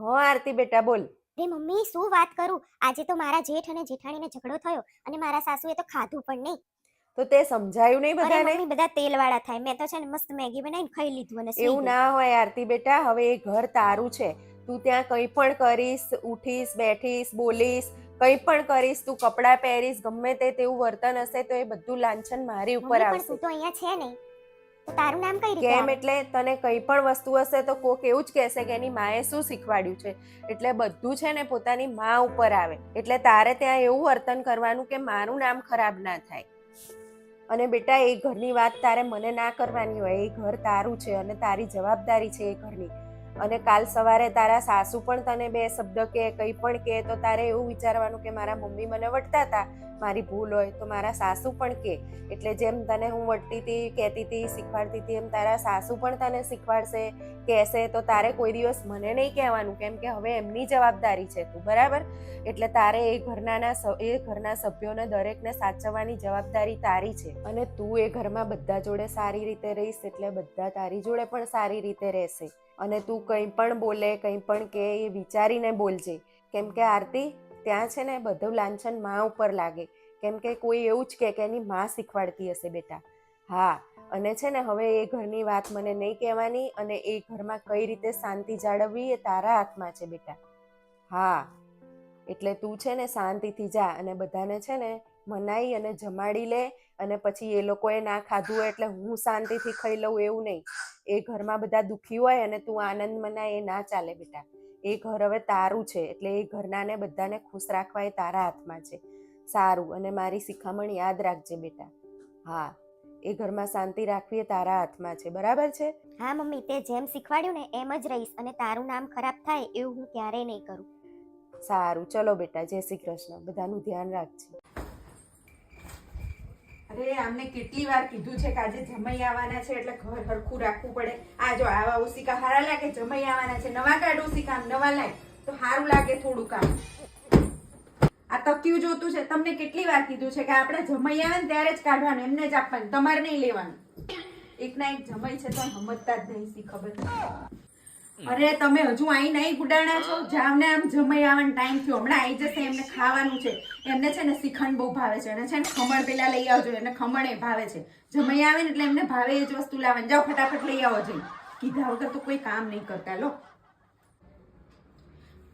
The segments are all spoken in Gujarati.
હો આરતી બેટા બોલ. રે મમ્મી શું વાત કરું, આજે તો મારા જેઠ અને જેઠાણીને ઝઘડો થયો અને મારા સાસુએ તો ખાધું પણ નહીં. તો તે સમજાયું નહીં અરે બધાને? મમ્મી બધા તેલવાળા થાય, મેં તો છે ને મસ્ત મેગી બનાવીને ખાઈ લીધું અને સૂઈ એવું ગઈ. ના હોય આરતી બેટા, હવે એ ઘર તારું છે. તું ત્યાં કંઈ પણ કરીશ, ઉઠીશ, બેઠીશ, બોલીશ, કંઈ પણ કરીશ, તું કપડાં પહેરીશ, ગમે તે તેવું વર્તન હશે તો એ બધું લાંછન મારી ઉપર મમ્મી પણ આવશે. તું તો અહીંયા છે નહીં, તો તારું નામ કઈ રીતે કેમ આવે? એટલે તને કંઈ પણ વસ્તુ હશે તો કોક એવું જ કહેશે કે એની માએ શું શીખવાડ્યું છે. એટલે બધું છે ને પોતાની માં ઉપર આવે. એટલે તારે ત્યાં એવું વર્તન કરવાનું કે મારું નામ ખરાબ ના થાય. અને બેટા એ ઘરની વાત તારે મને ના કરવાની હોય. એ ઘર તારું છે અને તારી જવાબદારી છે એ ઘરની. અને કાલ સવારે તારા સાસુ પણ તને બે શબ્દ કે કંઈ પણ કહે તો તારે એવું વિચારવાનું કે મારા મમ્મી મને વટતા હતા, મારી ભૂલ હોય તો મારા સાસુ પણ કહે. એટલે જેમ તને હું વટતી હતી, કહેતી હતી, શીખવાડતી હતી, એમ તારા સાસુ પણ તને શીખવાડશે, કહેશે. તો તારે કોઈ દિવસ મને નહીં કહેવાનું, કેમ કે હવે એમની જવાબદારી છે તું, બરાબર? એટલે તારે એ ઘરના સભ્યોને દરેકને સાચવવાની જવાબદારી તારી છે. અને તું એ ઘરમાં બધા જોડે સારી રીતે રહીશ એટલે બધા તારી જોડે પણ સારી રીતે રહેશે. અને તું કંઈ પણ બોલે, કંઈ પણ કે એ વિચારીને બોલજે. કેમ કે આરતી, ત્યાં છે ને બધું લાંછન માં ઉપર લાગે. કેમ કે કોઈ એવું જ કે એની માં શીખવાડતી હશે બેટા. હા, અને છે ને હવે એ ઘરની વાત મને નહીં કહેવાની. અને એ ઘરમાં કઈ રીતે શાંતિ જાળવવી એ તારા હાથમાં છે બેટા. હા, એટલે તું છે ને શાંતિથી જા અને બધાને છે ને મનાઈ અને જમાડી લે. અને પછી એ લોકોએ ના ખાધું હોય એટલે હું શાંતિથી ખાઈ લઉં એવું નહીં. એ ઘરમાં બધા દુઃખી હોય અને તું આનંદ મનાય એ ના ચાલે બેટા. એ ઘર હવે તારું છે એટલે એ ઘરનાને બધાને ખુશ રાખવા એ તારા હાથમાં છે. સારું, અને મારી શિખામણ યાદ રાખજે બેટા. હા, એ ઘરમાં શાંતિ રાખવી એ તારા હાથમાં છે, બરાબર છે? હા મમ્મી, તે જેમ શીખવાડ્યું ને એમ જ રહીશ અને તારું નામ ખરાબ થાય એવું હું ક્યારેય નહીં કરું. સારું, ચલો બેટા, જય શ્રી કૃષ્ણ. બધાનું ધ્યાન રાખજે. અરે આમને કેટલી વાર કીધું છે કે આજે જમાઈ આવવાના છે એટલે ઘર હરખું રાખવું પડે. આ જો આવા ઓશિકા હારા લાગે, જમાઈ આવવાના છે, નવા કાઢ ઓશિકા, નવા લાય તો સારું લાગે થોડું કામ. આ તકિયું જોતું છે, તમને કેટલી વાર કીધું છે કે આપણે જમાઈ આવે ને ત્યારે જ કાઢવાનું, એમને જ આપવાનું, તમારે નહીં લેવાનું. એક ના એક જમાઈ છે તો સમજતા જ નહીં, સી ખબર. અરે તમે હજુ અહીં નહીં ગુડાણા છો, જાવ ને. આમ જમાઈ આવવાનો ટાઈમ થયો, હમણાં આવી જશે. એમને ખાવાનું છે. એમને છે ને શ્રીખંડ બહુ ભાવે છે અને છે ને ખમણ પેલા લઈ આવજો. એને ખમણ એ ભાવે છે. જમાઈ આવે ને એટલે એમને ભાવે એ જ વસ્તુ લાવવાની. જાઓ ફટાફટ લઈ આવો જઈ. કીધા વગર તો કોઈ કામ નહીં કરતા. લો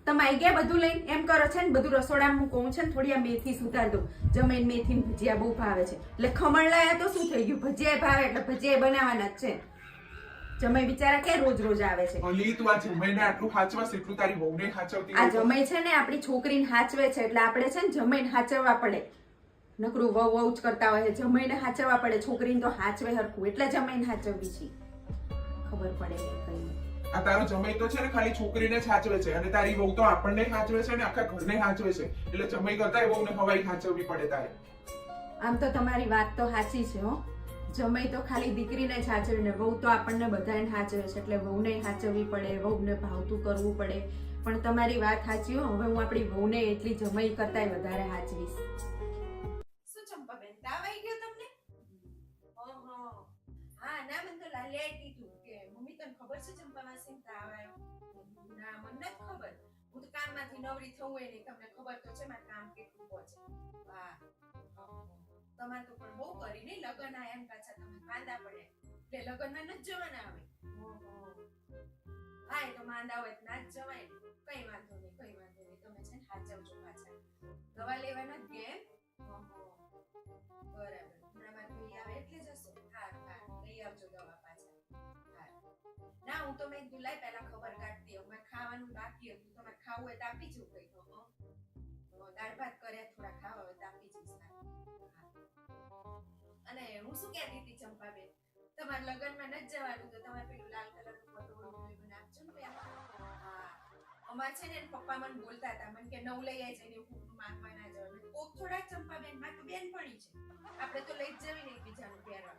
તમે આવી ગયા બધું લઈને? એમ કરો છે ને બધું રસોડામાં હું કહું છે ને થોડી આ મેથી સુધાર દઉં. જમાઈને મેથી ભજીયા બહુ ભાવે છે એટલે ખમણ લાયા તો શું થઈ ગયું, ભજીયા ભાવે એટલે ભજીયા બનાવવાના જ છે. જમાઈ બિચારા કે રોજ રોજ આવે છે. અલી તું આ જમાઈને આટલું હાચવાસ એટલું તારી વહુને હાચવતી. આ જમાઈ છે ને આપણી છોકરીને હાચવે છે એટલે આપણે છે ને જમાઈને હાચવવા પડે. નકરું વહુ વહુ જ કરતા હોય. જમાઈને હાચવવા પડે, છોકરીને તો હાચવે હરખું. એટલે જમાઈને હાચવવી છે. ખબર પડે નહીં કઈ. આ તારો જમાઈ તો છે ને ખાલી છોકરીને જ હાચવે છે અને તારી વહુ તો આપણને હાચવે છે ને આખા ઘરને હાચવે છે. એટલે જમાઈ કરતા વહુને હવાઈ હાચવવી પડે તારે. આમ તો તમારી વાત તો સાચી છે હો. જમાઈ તો ખાલી દીકરીને જ હાચવે ને વહુ તો આપણને બધાને હાચવે છે. એટલે વહુને હાચવવી પડે, વહુને ભાવતું કરવું પડે. પણ તમારી વાત સાચી હો. હવે હું આપણી વહુને એટલી જમાઈ કરતાય વધારે હાચવીશ. શું ચંપાબેન, તાવ આવી ગયો તમને? ઓહો, હા ના, મને તો લાલિયાએ કીધું કે મમ્મી તને ખબર છે ચંપા માસીને તાવ આવ્યો? ના, મને નથી ખબર. હું તો કામમાંથી નવરી થવું એ નહીં. તમને ખબર તો છે મારું કામ કેટલું પહોંચે. વાહ, તમારે તો પણ બહુ કરી નહીં. લગન આયા ને પાછા તમે માંદા પડે એટલે લગનમાં નથી જવાના હવે. હા, એ તો માંદા હોય ના જ જવાય. કઈ વાંધો નહીં, કઈ વાંધો નહીં. તમે છે ને હાચવજો પાછા. દવા લેવા નથી ગયા એમ? બરાબર. હમણાં મારી ભાઈ આવે એટલે જશો? હા, લઈ આવજો દવા પાછા. ના, હું તો મેં દુલાઈ પહેલા ખબર કાઢતી. અમારે ખાવાનું બાકી હતું. તમારે ખાવું હોય તો આપી જવું કઈ તો. દાળ ભાત કર્યા, થોડા ખાવા હોય તો આપી જઈશ. અને હું શું કહેતી હતી ચંપાબેન, તમારે લગનમાં નથી જવાનું તો તમારે પેલું લાલ કલરનું પટોળું મને આપજો ને પહેલા. હા, અમારે છે ને પપ્પા મને બોલતા હતા, મને કે નવું લઈ આવી જઈને હું માંગવા ના જવાનું. કોક થોડા ચંપાબેન, માં તો બેનપણી છે, આપણે તો લઈ જ જવી ને એકબીજાનું પહેરવા.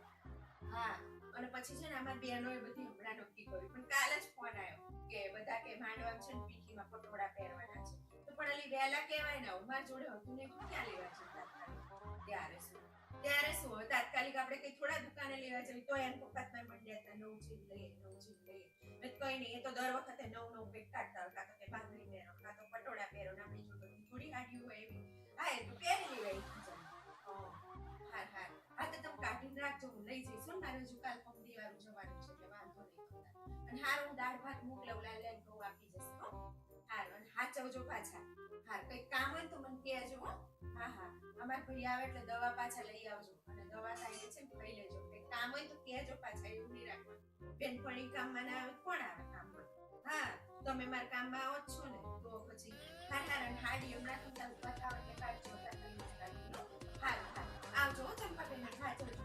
હા, અને પછી છે ને અમારી બહેનોએ બધી હમણાં નક્કી કર્યું. પણ કાલ જ ફોન આવ્યો કે બધા કે માંડવા છે ને પીઠીમાં પટોળા પહેરવાના છે. તો પણ અલી વહેલા કહેવાય ને, મારી જોડે હતું ને ક્યાં લેવા જતા ત્યારે શું હવે તાત્કાલિક આપણે કઈ થોડા દુકાને લેવા જઈએ તો એમ પપ્પા મંડ્યા હતા નવું ચીજ લઈએ. કઈ નહીં, એ તો દર વખતે નવું કંઈક કાઢતા હોય. કાં તો કે અને હારું હું દાળ ભાત મોકલાવું, લાલ ઘઉં આપી જશે હો. હારું, અને હાચવજો પાછા. હારું, કંઈક કામ હોય ને તો મને કહેજો હો. હા હા, અમાર ભાઈ આવે એટલે દવા પાછા લઈ આવજો, અને દવા સાંજે છે ને ખાઈ લેજો. કંઈક કામ હોય તો કહેજો પાછા, એવું નહીં રાખવાનું. બેનપણી કામમાં ના આવે કોણ આવે કામમાં? હા, તમે મારા કામમાં આવો જ છો ને, તો પછી હાર અને હાડી હમણાં તો તારું બતાવો એટલે કાઢજો. હારું હારું, આવજો હો ચંપાબેન, હાચવજો.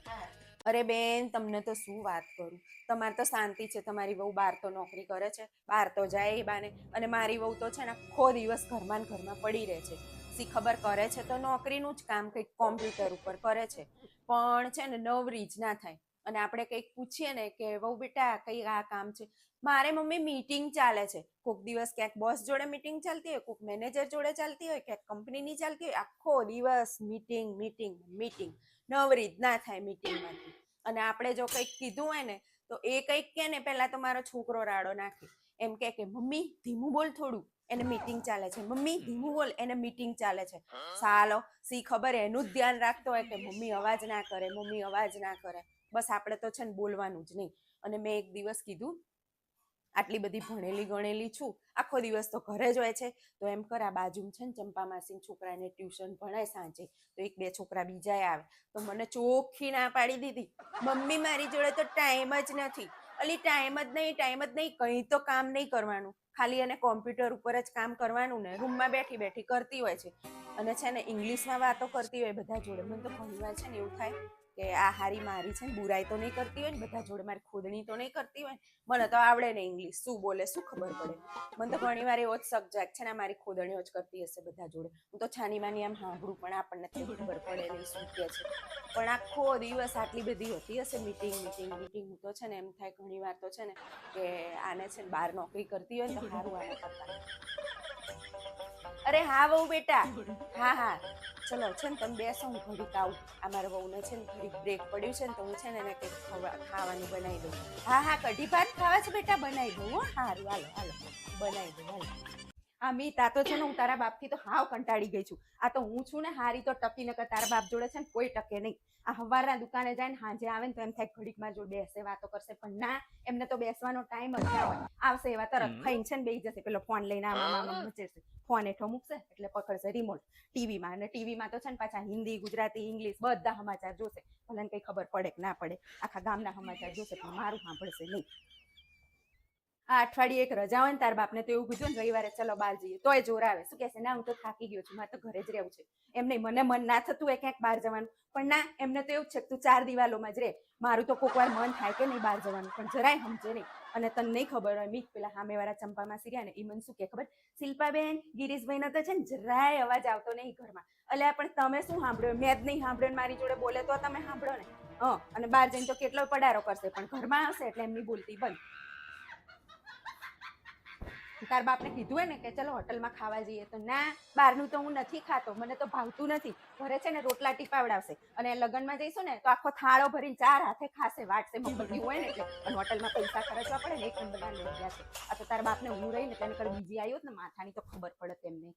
હા. અરે બેન, તમને તો શું વાત કરું, તમારે તો શાંતિ છે. તમારી વહુ બહાર તો નોકરી કરે છે, બહાર તો જાય એ બાને, અને મારી વહુ તો છે ને આખો દિવસ ઘરમાં ને ઘરમાં પડી રહે છે. સી ખબર કરે છે તો નોકરીનું જ કામ કંઈક કોમ્પ્યુટર ઉપર કરે છે, પણ છે ને નવરી જ ના થાય. અને આપણે કંઈક પૂછીએ ને કે વહુ બેટા કઈ આ કામ છે, મારે મમ્મી મીટિંગ ચાલે છે. કોઈક દિવસ ક્યાંક બોસ જોડે મીટિંગ ચાલતી હોય, કોઈક મેનેજર જોડે ચાલતી હોય, ક્યાંક કંપનીની ચાલતી હોય, આખો દિવસ મીટિંગ મીટિંગ મીટિંગ, નવરી જ ના થાય મીટિંગમાંથી. અને આપણે જો કંઈક કીધું હોય ને તો એ કંઈક કે ને પહેલા તો મારો છોકરો રાડો નાખે, એમ કે મમ્મી ધીમું બોલ થોડું, એને મીટિંગ ચાલે છે. મમ્મી ધીમું બોલ, એને મીટિંગ ચાલે છે. સાલો સી ખબર એનું જ ધ્યાન રાખતો હોય કે મમ્મી અવાજ ના કરે, મમ્મી અવાજ ના કરે. બસ આપણે તો છે ને બોલવાનું જ નહીં. અને મેં એક દિવસ કીધું, આટલી બધી ભણેલી ગણેલી છું, આખો દિવસ તો ઘરે જ હોય છે, તો એમ કર આ બાજુમાં છે ને ચંપા માસીના છોકરાને ટ્યુશન ભણાય સાંજે, તો એક બે છોકરા બીજા આવે. તો મને ચોખ્ખી ના પાડી દીધી, મમ્મી મારી જોડે તો ટાઈમ જ નથી. અલી ટાઈમ જ નહીં, કંઈ તો કામ નહીં કરવાનું, ખાલી એને કોમ્પ્યુટર ઉપર જ કામ કરવાનું ને રૂમમાં બેઠી બેઠી કરતી હોય છે. અને છે ને ઇંગ્લિશમાં વાતો કરતી હોય બધા જોડે. મને તો ઘણી વાર છે ને એવું થાય કે આ હારી મારી છે ને બુરાઈ તો નહીં કરતી હોય ને, બધા જોડે મારી ખોદણી તો નહીં કરતી હોય. મને તો આવડે ને ઇંગ્લિશ, શું બોલે શું ખબર પડે. મને તો ઘણી વાર એવો જ સબ્જેક્ટ છે ને મારી ખોદણીઓ જ કરતી હશે બધા જોડે. હું તો છાની માની આમ સાંભળું પણ આપણને તો ખબર પડે નહીં શું કહે છે. પણ આખો દિવસ આટલી બધી હોતી હશે મીટિંગ મીટિંગ મીટિંગ. હું તો છે ને એમ થાય ઘણી વાર તો છે ને કે આને છે ને બહાર નોકરી કરતી હોય ને તો સારું આને કરતા. અરે હા વહુ બેટા, હા હા ચલો છે ને તમે બેસો, હું ઘડીક આવું. અમારા વહુને છે ને ઘડીક બ્રેક પડ્યું છે ને તો હું છે ને એને કંઈક ખાવાનું બનાવી દઉં. હા હા, કઢી ભાત ખાવા છે બેટા, બનાવી દઉં હો. સારું હાલો હાલો બનાવી દઉં હાલો. હા મીત, આ તો છે ને હું તારા બાપથી તો હાવ કંટાળી ગઈ છું. આ તો હું છું ને હારી તો ટકી નકર તારા બાપ જોડે છે ને કોઈ ટકે નહીં. આ હવારના દુકાને જાય ને સાંજે આવે ને તો એમ થાય ઘડીક માં જોડે બેસે વાતો કરશે, પણ ના, એમને તો બેસવાનો ટાઈમ જ ના હોય. આવશે એવા તરત ખાઈને છે ને બેસી જશે, પેલો ફોન લઈને આમાં મચેડશે, ફોન હેઠો મૂકશે એટલે પકડશે રિમોટ ટીવીમાં. અને ટીવીમાં તો છે ને પાછા હિન્દી ગુજરાતી ઇંગ્લિશ બધા સમાચાર જોશે, ભલે કઈ ખબર પડે કે ના પડે. આખા ગામના સમાચાર જોશે પણ મારું સાંભળશે નહીં. આ અઠવાડિયે એક રજા હોય ને તાર બાપને તો એવું કીધું ને રવિવારે ચલો બહાર જઈએ, તોય જોર આવે. શું કહેશે, ના હું તો થાકી ગયો છું, મારે તો ઘરે જ રહેવું છે. એમ નહીં, મને મન ના થતું હોય ક્યાંક બહાર જવાનું, પણ ના, એમને તો એવું જ છે કે તું 4 દિવાલોમાં જ રહે. મારું તો કોક વાર મન થાય કે નહીં બહાર જવાનું, પણ જરાય સમજે નહીં. અને તને નહીં ખબર હોય, મીત પેલા સામેવાળા ચંપા માસી રહ્યા ને એ મને શું કે ખબર, શિલ્પાબેન ગિરીશભાઈનો તો છે ને જરાય અવાજ આવતો નહીં ઘરમાં. અલ્યા પણ તમે શું સાંભળ્યો, મેં જ નહીં સાંભળ્યો, મારી જોડે બોલે તો તમે સાંભળો ને. અને બહાર જઈને તો કેટલો પડારો કરશે, પણ ઘરમાં આવશે એટલે એમની બોલતી બંધ. તાર બાપને કીધું હોય ને કે ચલો હોટલમાં ખાવા જઈએ, તો ના, બહારનું તો હું નથી ખાતો, મને તો ભાવતું નથી. ઘરે છે ને રોટલા ટીપાવડાવશે, અને લગ્નમાં જઈશું ને તો આખો થાળો ભરીને 4 હાથે ખાશે, વાટશે, મોકલતી હોય ને એટલે. અને હોટલમાં પૈસા ખર્ચવા પડે ને, એક નંબરના લોભિયા છે. આ તો તાર બાપને હું રહી ને તેને બીજી આવ્યો ને માથાની તો ખબર પડે તેમને.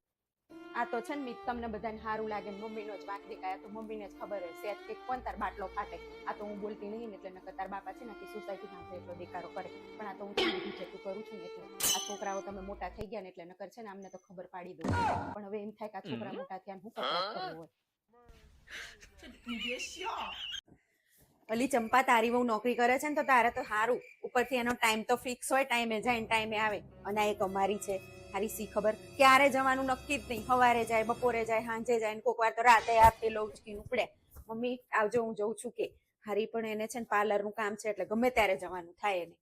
આ તો છે ને મીત તમને બધાને સારું લાગે, મમ્મીનો જ વાંક દેખાય, તો મમ્મીને જ ખબર હોય સેટ કે કોણ તાર બાટલો ફાટે. આ તો હું બોલતી નહીં ને એટલે નકર તાર બાપા છે ને આખી સોસાયટી સામે એટલો દેકારો કરે. પણ આ તો હું બીજું જેટલું કરું છું ને એટલે. આ છોકરાઓ તમે મોટા થઈ ગયા ને એટલે નકર છે ને અમને તો ખબર પાડી દઉં, પણ હવે એમ થાય કે આ છોકરા મોટા થયા હું કપડાં કરવું હોય. અલી ચંપા, તારી બહુ નોકરી કરે છે ને તો તારે તો સારું, ઉપરથી એનો ટાઈમ તો ફિક્સ હોય, ટાઈમે જાય ને ટાઈમે આવે. અને આ એક અમારી છે હારી સી ખબર, ક્યારે જવાનું નક્કી જ નહીં, સવારે જાય, બપોરે જાય, સાંજે જાય, ને કોક વાર તો રાતે આપી લઉં ઉચકીને ઉપડે, મમ્મી આવજો હું જઉં છું કે. હારી પણ એને છે ને પાર્લરનું કામ છે એટલે ગમે ત્યારે જવાનું થાય એને.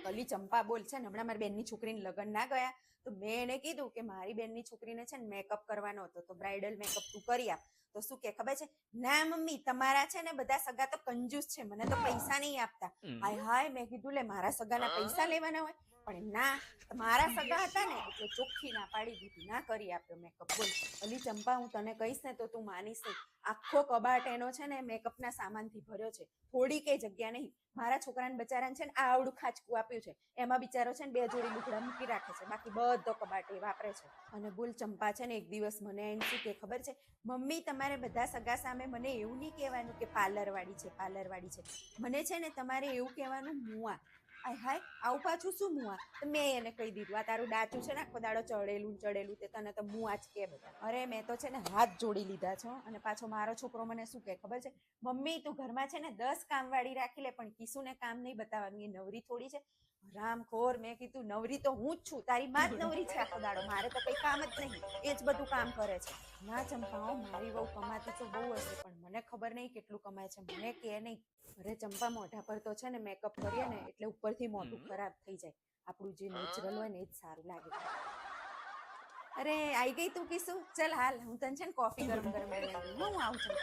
અલી ચંપા બોલ, છે ને હમણાં મારી બેનની છોકરીને લગ્ન ના ગયા તો મેં એને કીધું કે મારી બેનની છોકરીને છે ને મેકઅપ કરવાનો હતો, તો બ્રાઇડલ મેકઅપ તું કરી આપ. તો શું કે ખબર છે, ના મમ્મી તમારા છે ને બધા સગા તો કંજૂસ છે, મને તો પૈસા નહીં આપતા. હાય હાય, મેં કીધું લે મારા સગાના પૈસા લેવાના હોય, પણ ના મારા સગા હતા ને એટલે ચોખ્ખી ના પાડી દીધી, ના કરી આપ્યો મેકઅપ. બોલ અલી ચંપા, હું તને કહીશ ને તો તું માનીશ નહીં. આખો કબાટ એનો છે ને મેકઅપના સામાનથી ભર્યો છે, થોડી કઈ જગ્યા નહીં. મારા છોકરાને બચારાને છે ને આ આવડું ખાચકું આપ્યું છે, એમાં બિચારો છે ને 2 જોડી લુગડા મૂકી રાખે છે, બાકી બધો કબાટ એ વાપરે છે. અને બોલ ચંપા છે ને એક દિવસ મને એમ શું કે ખબર છે, મમ્મી તમારે બધા સગા સામે મને એવું નહીં કહેવાનું કે પાર્લરવાળી છે, પાર્લરવાળી છે. મને છે ને તમારે એવું કહેવાનું મુઆ. આય હાય, આવું પાછું શું મુઆ? તો મેં એને કહી દીધું, આ તારું ડાચું છે ને આખો દાડો ચડેલું તે તને તો મુઆ જ કે બધા. અરે મેં તો છે ને હાથ જોડી લીધા છો. અને પાછો મારો છોકરો મને શું કહે ખબર છે, મમ્મી તું ઘરમાં છે ને 10 કામવાળી રાખી લે, પણ કિશુને કામ નહીં બતાવવાનું, એ નવરી થોડી છે. રામખોર, મેં કીધું નવરી તો હું જ છું, તારી માં જ નવરી છે આખો દાડો, મારે તો કઈ કામ જ નહીં, એ જ બધું કામ કરે છે. ના ચંપા, મારી વહુ કમાતી તો બહુ હશે, પણ મને ખબર નહીં કેટલું કમાય છે, મને કે નહીં. અરે ચંપા, મોઢા પર તો છે ને મેકઅપ કરીએ ને એટલે ઉપરથી મોઢું ખરાબ થઈ જાય, આપણું જે નેચરલ હોય ને એ જ સારું લાગે. અરે આઈ ગઈ તું કિશુ, ચલ હાલ હું તને છે ને કોફી ગરમ ગરમ બનાવી દઉં. હું આવું છું.